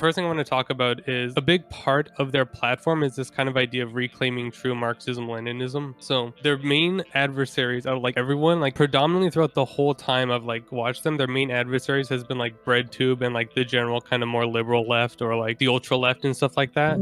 First thing I want to talk about is a big part of their platform is this kind of idea of reclaiming true Marxism Leninism. So their main adversaries out of like everyone, like predominantly throughout the whole time I've like watched them, their main adversaries has been like BreadTube and like the general kind of more liberal left or like the ultra left and stuff like that.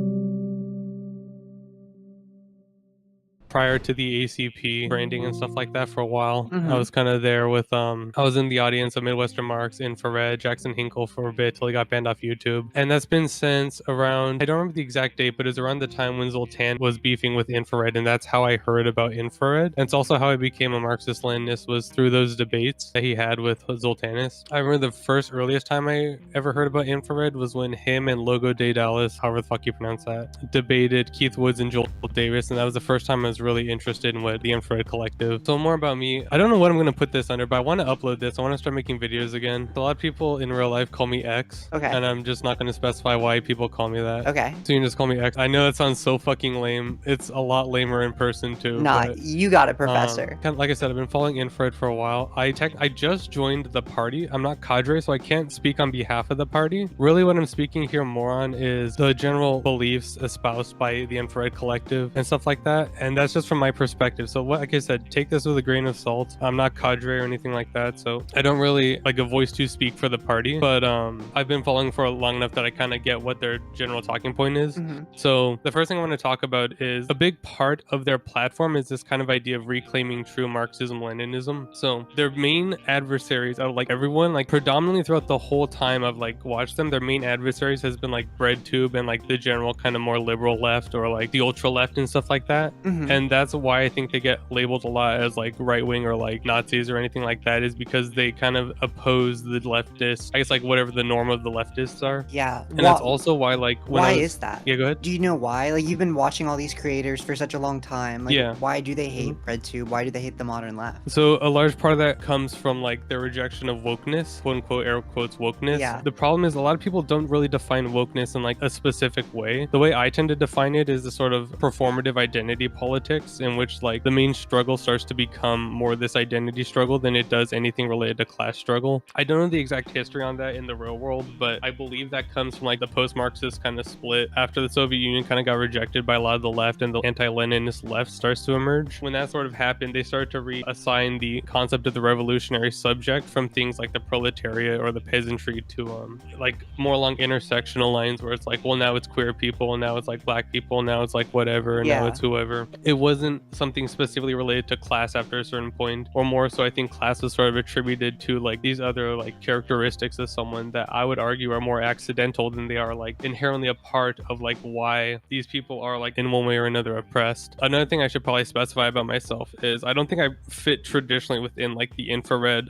Prior to the ACP branding and stuff like that for a while. I was kind of there with I was in the audience of Midwestern Marx, Infrared, Jackson Hinkle for a bit till he got banned off YouTube. And that's been since around, I don't remember the exact date, but it was around the time when Zoltan was beefing with Infrared, and that's how I heard about Infrared. And it's also how I became a Marxist Leninist, was through those debates that he had with Zoltanist. I remember the earliest time I ever heard about Infrared was when him and Logo de Dallas, however the fuck you pronounce that, debated Keith Woods and Joel Davis, and that was the first time I was really interested in what the Infrared Collective. So more about me. I don't know what I'm going to put this under, but I want to upload this. I want to start making videos again. A lot of people in real life call me X. Okay. And I'm just not going to specify why people call me that. Okay. So you can just call me X. I know that sounds so fucking lame. It's a lot lamer in person too. Nah, but, you got it, Professor. like I said, I've been following Infrared for a while. I just joined the party. I'm not cadre, so I can't speak on behalf of the party. Really what I'm speaking here more on is the general beliefs espoused by the Infrared Collective and stuff like that. And that's just from my perspective. So like I said, take this with a grain of salt. I'm not cadre or anything like that, so I don't really like a voice to speak for the party, but I've been following for long enough that I kind of get what their general talking point is. So the first thing I want to talk about is a big part of their platform is this kind of idea of reclaiming true Marxism Leninism. So their main adversaries out of like everyone, like predominantly throughout the whole time I've like watched them, their main adversaries has been like BreadTube and like the general kind of more liberal left or like the ultra left and stuff like that. And that's why I think they get labeled a lot as like right wing or like Nazis or anything like that, is because they kind of oppose the leftists, I guess, like whatever the norm of the leftists are. Yeah. And that's also why like why is that? Yeah, go ahead. Do you know why? Like, you've been watching all these creators for such a long time. Like, yeah. Why do they hate BreadTube? Why do they hate the modern left? So a large part of that comes from like their rejection of wokeness, quote unquote, air quotes, wokeness. Yeah. The problem is a lot of people don't really define wokeness in like a specific way. The way I tend to define it is the sort of performative identity politics in which like the main struggle starts to become more this identity struggle than it does anything related to class struggle. I don't know the exact history on that in the real world, but I believe that comes from like the post-Marxist kind of split after the Soviet Union kind of got rejected by a lot of the left and the anti-Leninist left starts to emerge. When that sort of happened, they started to reassign the concept of the revolutionary subject from things like the proletariat or the peasantry to like more along intersectional lines where it's like, well, now it's queer people, and now it's like black people, now it's like whatever, and now it's whoever. It wasn't something specifically related to class after a certain point, or more so I think class was sort of attributed to like these other like characteristics of someone that I would argue are more accidental than they are like inherently a part of like why these people are like in one way or another oppressed. Another thing I should probably specify about myself is I don't think I fit traditionally within like the infrared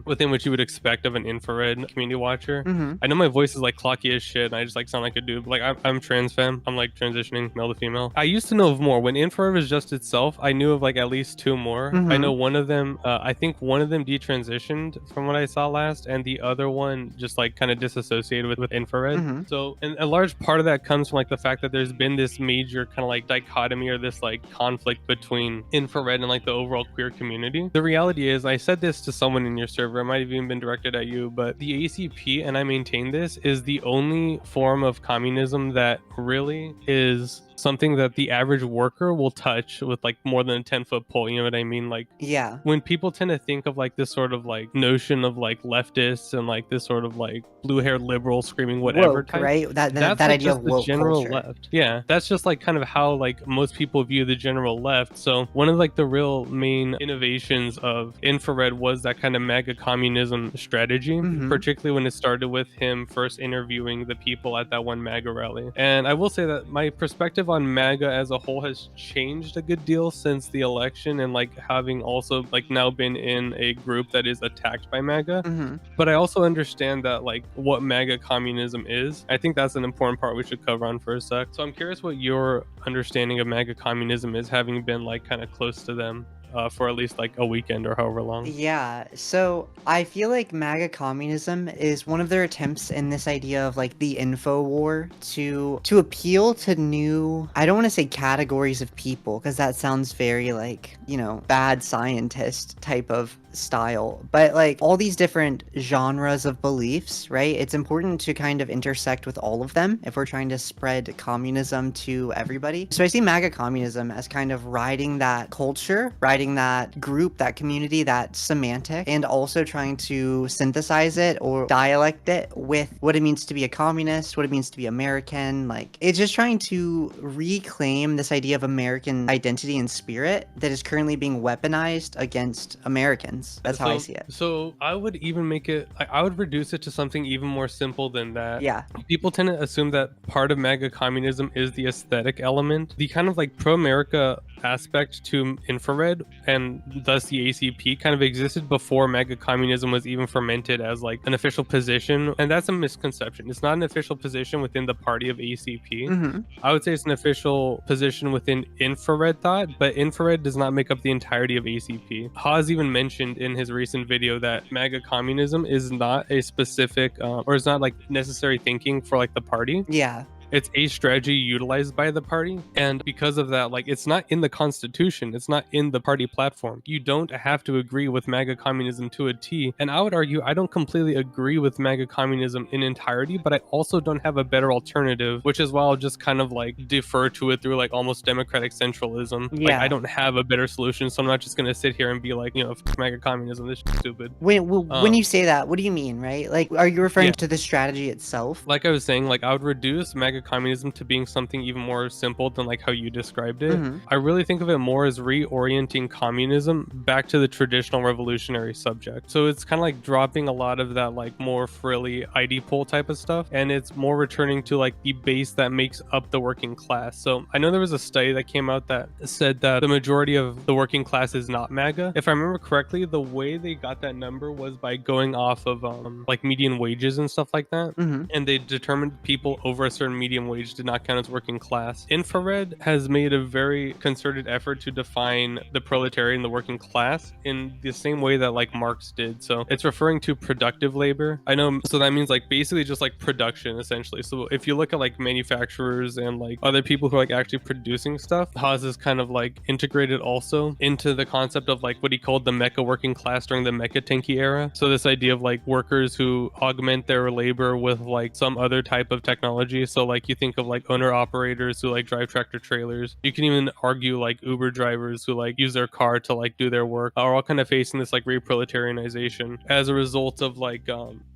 within what you would expect of an infrared community watcher. I know my voice is like clocky as shit and I just like sound like a dude, but like I'm trans femme. I'm like transitioning male to female. I used to know of more. When infrared was just itself, I knew of like at least two more. I know one of them, I think one of them detransitioned from what I saw last, and the other one just like kind of disassociated with infrared. So, and a large part of that comes from like the fact that there's been this major kind of like dichotomy or this like conflict between infrared and like the overall queer community. The reality is, I said this to someone in your server, it might have even been directed at you, but the ACP, and I maintain this, is the only form of communism that really is something that the average worker will touch with like more than a 10-foot pole. You know what I mean? Like, yeah, when people tend to think of like this sort of like notion of like leftists and like this sort of like blue-haired liberal screaming whatever woke, type, right? That's like idea just of the woke general culture. left. Yeah, that's just like kind of how like most people view the general left. So one of like the real main innovations of infrared was that kind of MAGA communism strategy, particularly when it started with him first interviewing the people at that one MAGA rally. And I will say that my perspective on MAGA as a whole has changed a good deal since the election, and like having also like now been in a group that is attacked by MAGA. But I also understand that like what MAGA communism is. I think that's an important part we should cover on for a sec. So I'm curious what your understanding of MAGA communism is, having been like kind of close to them for at least like a weekend or however long. Yeah, so I feel like MAGA communism is one of their attempts in this idea of like the info war to appeal to new, I don't want to say categories of people, because that sounds very like, you know, bad scientist type of style, but like all these different genres of beliefs, right? It's important to kind of intersect with all of them if we're trying to spread communism to everybody. So I see MAGA communism as kind of riding that culture, riding that group, that community, that semantic, and also trying to synthesize it or dialect it with what it means to be a communist, what it means to be American. Like, it's just trying to reclaim this idea of American identity and spirit that is currently being weaponized against Americans. That's how I see it. So I would even make it, I would reduce it to something even more simple than that. Yeah. People tend to assume that part of MAGA communism is the aesthetic element. The kind of like pro-America aspect to infrared and thus the ACP kind of existed before MAGA communism was even fermented as like an official position. And that's a misconception. It's not an official position within the party of ACP. I would say it's an official position within infrared thought, but infrared does not make up the entirety of ACP. Haas even mentioned in his recent video that MAGA communism is not a specific or is not like necessary thinking for like the party. Yeah. It's a strategy utilized by the party, and because of that, like, it's not in the constitution, it's not in the party platform. You don't have to agree with MAGA communism to a T, and I would argue I don't completely agree with MAGA communism in entirety, but I also don't have a better alternative, which is why I'll just kind of like defer to it through like almost democratic centralism. Yeah. Like, I don't have a better solution, so I'm not just gonna sit here and be like, you know, f MAGA communism, this shit's stupid. When you say that, what do you mean, right? Like, are you referring to the strategy itself? Like I was saying, like, I would reduce MAGA communism to being something even more simple than like how you described it. I really think of it more as reorienting communism back to the traditional revolutionary subject. So it's kind of like dropping a lot of that like more frilly ID poll type of stuff, and it's more returning to like the base that makes up the working class. So I know there was a study that came out that said that the majority of the working class is not MAGA. If I remember correctly, the way they got that number was by going off of like median wages and stuff like that. And they determined people over a certain median wage did not count as working class. Infrared has made a very concerted effort to define the proletariat and the working class in the same way that like Marx did. So it's referring to productive labor. I know, so that means like basically just like production essentially. So if you look at like manufacturers and like other people who are like actually producing stuff, Haas is kind of like integrated also into the concept of like what he called the mecha working class during the mecha tanky era. So this idea of like workers who augment their labor with like some other type of technology. So like you think of like owner operators who like drive tractor trailers. You can even argue like Uber drivers who like use their car to like do their work are all kind of facing this like reproletarianization as a result of like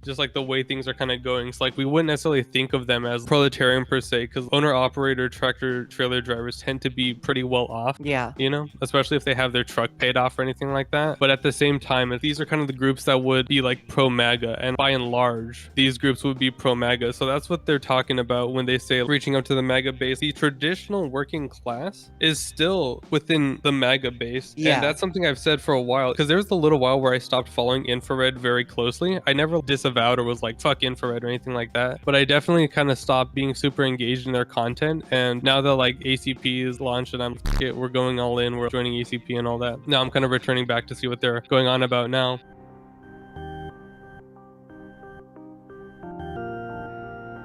just like the way things are kind of going. So like we wouldn't necessarily think of them as proletarian per se, because owner operator tractor trailer drivers tend to be pretty well off. Yeah. You know, especially if they have their truck paid off or anything like that. But at the same time, if these are kind of the groups that would be like pro MAGA, and by and large these groups would be pro MAGA. So that's what they're talking about when they say reaching out to the MAGA base. The traditional working class is still within the MAGA base. Yeah. And that's something I've said for a while, because there was a little while where I stopped following infrared very closely. I never disavowed or was like fuck infrared or anything like that, but I definitely kind of stopped being super engaged in their content. And now that like ACP is launched and we're going all in, we're joining ACP and all that, now I'm kind of returning back to see what they're going on about now.